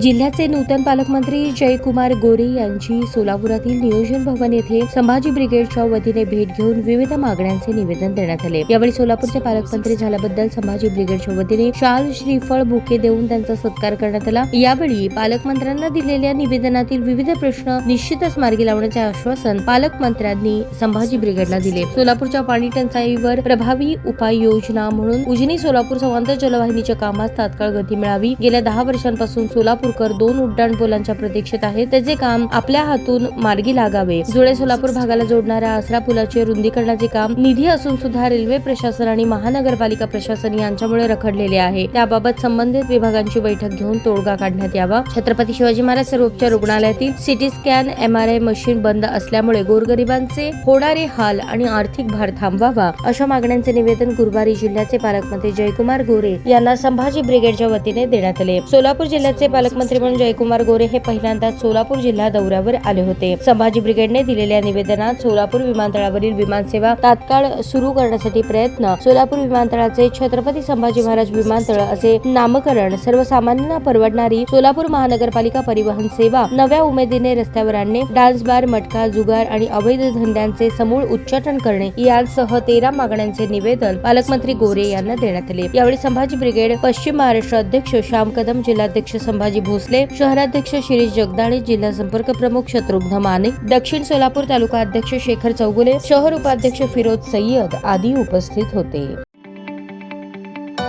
जिल्ह्याचे नूतन पालकमंत्री जयकुमार गोरे यांची सोलापुरातील नियोजन भवन येथे संभाजी ब्रिगेडच्या वतीने भेट घेऊन विविध मागण्यांचे निवेदन देण्यात आले। यावेळी सोलापूरचे पालकमंत्री झाल्याबद्दल संभाजी ब्रिगेडच्या वतीने शाल, श्रीफळ, बुके देऊन त्यांचा सत्कार करण्यात आला। यावेळी पालकमंत्र्यांना दिलेल्या निवेदनातील विविध प्रश्न निश्चितच मार्गी लावण्याचे आश्वासन पालकमंत्र्यांनी संभाजी ब्रिगेडला दिले। सोलापूरच्या पाणी टंचाईवर प्रभावी उपाययोजना म्हणून उजनी सोलापूर समांतर जलवाहिनीच्या कामास तात्काळ गती मिळावी। गेल्या 10 वर्षांपासून सोलापूरकर 2 उड्डाणपुलांच्या प्रतीक्षेत आहेत, त्याचे काम आपल्या हातून मार्गी लागावे। जुळे सोलापूर भागाला जोडणाऱ्या आसरा पुलाचे रुंदीकरणाचे काम निधी असून सुद्धा रेल्वे प्रशासन आणि महानगरपालिका प्रशासन यांच्यामुळे रखडलेले आहे। त्याबाबत संबंधित विभागांची बैठक घेऊन तोडगा काढण्यात यावा। छत्रपती शिवाजी महाराज सर्वोपचार रुग्णालयातील सिटी स्कॅन, MRI मशीन बंद असल्यामुळे गोरगरिबांचे होणारे हाल आणि आर्थिक भार थांबवावा, अशा मागण्यांचे निवेदन गुरुवारी जिल्ह्याचे पालकमंत्री जयकुमार गोरे यांना संभाजी ब्रिगेडच्या वतीने देण्यात आले। सोलापूर जिल्ह्याचे पालकमंत्री म्हणून जयकुमार गोरे हे पहिल्यांदाच सोलापूर जिल्हा दौऱ्यावर आले होते। संभाजी ब्रिगेडने दिलेल्या निवेदनात सोलापूर विमानतळावरील विमानसेवा तात्काळ सुरू करण्यासाठी प्रयत्न, सोलापूर विमानतळाचे छत्रपती संभाजी महाराज विमानतळ असे नामकरण, सर्वसामान्यांना परवडणारी सोलापूर महानगरपालिका परिवहन सेवा नव्या उमेदीने रस्त्यावर आणणे, डान्स बार, मटका, जुगार आणि अवैध धंद्यांचे समूळ उच्चाटन करणे यांसह 13 मागण्यांचे निवेदन पालकमंत्री गोरे यांना देण्यात आले। यावेळी संभाजी ब्रिगेड पश्चिम महाराष्ट्र अध्यक्ष श्याम कदम, जिल्हाध्यक्ष संभाजी भोसले, शहराध्यक्ष शिरीष जगदाळे, जिल्हा संपर्क प्रमुख शत्रुघ्न माने, दक्षिण सोलापूर तालुका अध्यक्ष शेखर चौगुले, शहर उपाध्यक्ष फिरोज सय्यद आदी उपस्थित होते।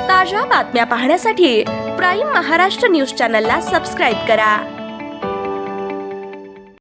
ताज्या बातम्या पाहण्यासाठी प्राईम महाराष्ट्र न्यूज चॅनलला सबस्क्राईब करा।